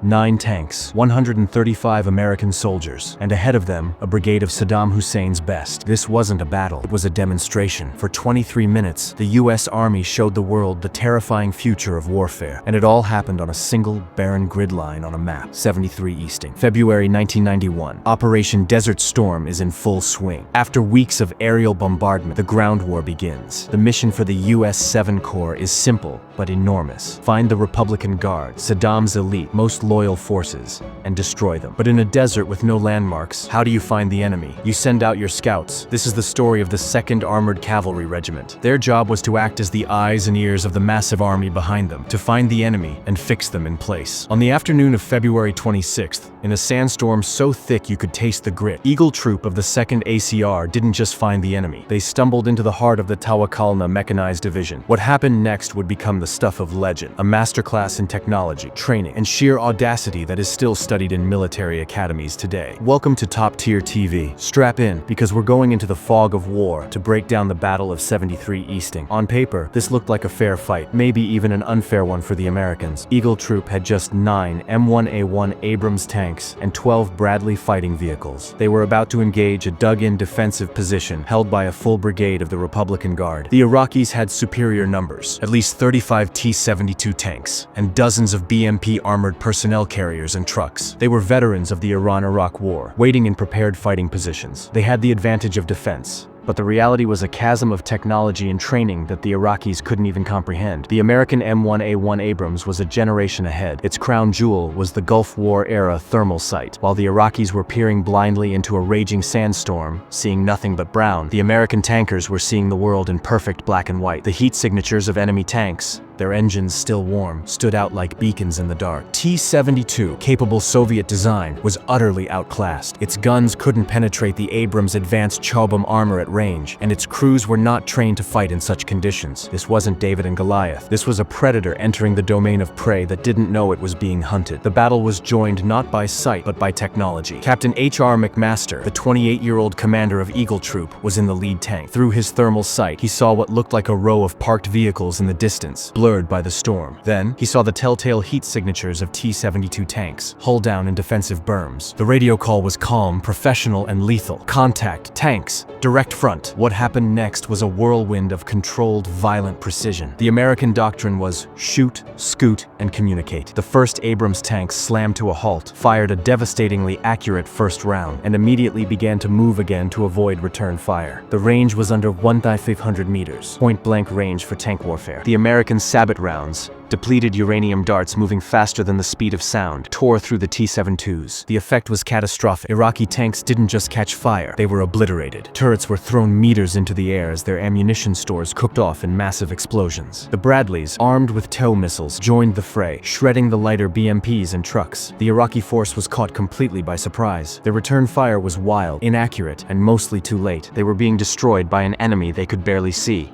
9 tanks, 135 American soldiers, and ahead of them, a brigade of Saddam Hussein's best. This wasn't a battle, it was a demonstration. For 23 minutes, the US Army showed the world the terrifying future of warfare, and it all happened on a single, barren grid line on a map, 73 Easting. February 1991. Operation Desert Storm is in full swing. After weeks of aerial bombardment, the ground war begins. The mission for the US 7 Corps is simple, but enormous. Find the Republican Guard, Saddam's elite, most loyal forces, and destroy them. But in a desert with no landmarks, how do you find the enemy? You send out your scouts. This is the story of the 2nd Armored Cavalry Regiment. Their job was to act as the eyes and ears of the massive army behind them, to find the enemy and fix them in place. On the afternoon of February 26th, in a sandstorm so thick you could taste the grit, Eagle Troop of the 2nd ACR didn't just find the enemy. They stumbled into the heart of the Tawakalna mechanized division. What happened next would become the stuff of legend, a masterclass in technology, training, and sheer audacity that is still studied in military academies today. Welcome to Top Tier TV. Strap in, because we're going into the fog of war to break down the Battle of 73 Easting. On paper, this looked like a fair fight, maybe even an unfair one for the Americans. Eagle Troop had just 9 M1A1 Abrams tanks and 12 Bradley fighting vehicles. They were about to engage a dug-in defensive position held by a full brigade of the Republican Guard. The Iraqis had superior numbers, at least 35 T-72 tanks, and dozens of BMP armored personnel carriers and trucks. They were veterans of the Iran-Iraq War, waiting in prepared fighting positions. They had the advantage of defense. But the reality was a chasm of technology and training that the Iraqis couldn't even comprehend. The American M1A1 Abrams was a generation ahead. Its crown jewel was the Gulf War-era thermal sight. While the Iraqis were peering blindly into a raging sandstorm, seeing nothing but brown, the American tankers were seeing the world in perfect black and white. The heat signatures of enemy tanks, their engines still warm, stood out like beacons in the dark. T-72, capable Soviet design, was utterly outclassed. Its guns couldn't penetrate the Abrams' advanced Chaubum armor at range, and its crews were not trained to fight in such conditions. This wasn't David and Goliath. This was a predator entering the domain of prey that didn't know it was being hunted. The battle was joined not by sight, but by technology. Captain H.R. McMaster, the 28-year-old commander of Eagle Troop, was in the lead tank. Through his thermal sight, he saw what looked like a row of parked vehicles in the distance, blurred by the storm. Then, he saw the telltale heat signatures of T-72 tanks, hull down in defensive berms. The radio call was calm, professional, and lethal. Contact, tanks, direct front. What happened next was a whirlwind of controlled, violent precision. The American doctrine was shoot, scoot, and communicate. The first Abrams tank slammed to a halt, fired a devastatingly accurate first round, and immediately began to move again to avoid return fire. The range was under 1,500 meters, point-blank range for tank warfare. The American sabot rounds, depleted uranium darts moving faster than the speed of sound, tore through the T-72s. The effect was catastrophic. Iraqi tanks didn't just catch fire, they were obliterated. Turrets were thrown meters into the air as their ammunition stores cooked off in massive explosions. The Bradleys, armed with tow missiles, joined the fray, shredding the lighter BMPs and trucks. The Iraqi force was caught completely by surprise. Their return fire was wild, inaccurate, and mostly too late. They were being destroyed by an enemy they could barely see.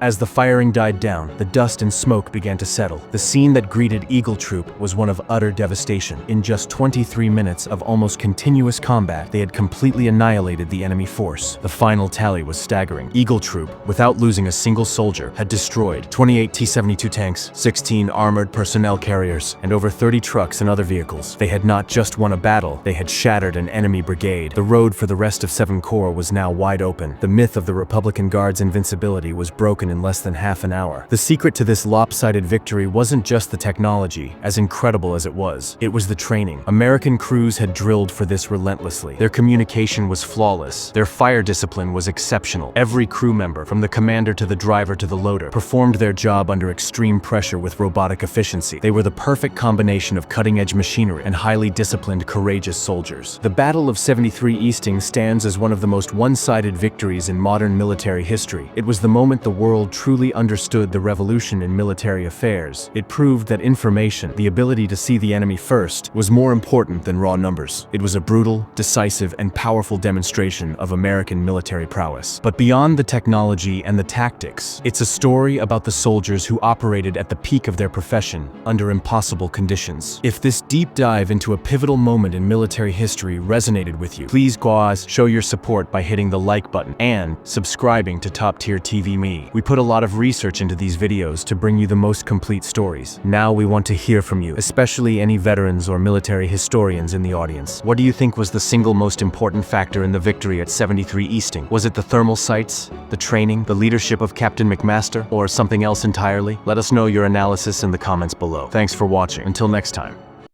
As the firing died down, the dust and smoke began to settle. The scene that greeted Eagle Troop was one of utter devastation. In just 23 minutes of almost continuous combat, they had completely annihilated the enemy force. The final tally was staggering. Eagle Troop, without losing a single soldier, had destroyed 28 T-72 tanks, 16 armored personnel carriers, and over 30 trucks and other vehicles. They had not just won a battle, they had shattered an enemy brigade. The road for the rest of 7 Corps was now wide open. The myth of the Republican Guard's invincibility was broken in less than half an hour. The secret to this lopsided victory wasn't just the technology, as incredible as it was the training. American crews had drilled for this relentlessly. Their communication was flawless. Their fire discipline was exceptional. Every crew member, from the commander to the driver to the loader, performed their job under extreme pressure with robotic efficiency. They were the perfect combination of cutting-edge machinery and highly disciplined, courageous soldiers. The Battle of 73 Easting stands as one of the most one-sided victories in modern military history. It was the moment the world truly understood the revolution in military affairs. It proved that information, the ability to see the enemy first, was more important than raw numbers. It was a brutal, decisive, and powerful demonstration of American military prowess. But beyond the technology and the tactics, it's a story about the soldiers who operated at the peak of their profession under impossible conditions. If this deep dive into a pivotal moment in military history resonated with you, please show your support by hitting the like button and subscribing to Top Tier TV. We put a lot of research into these videos to bring you the most complete stories. Now we want to hear from you, especially any veterans or military historians in the audience. What do you think was the single most important factor in the victory at 73 Easting? Was it the thermal sights, the training, the leadership of Captain McMaster, or something else entirely? Let us know your analysis in the comments below. Thanks for watching. Until next time.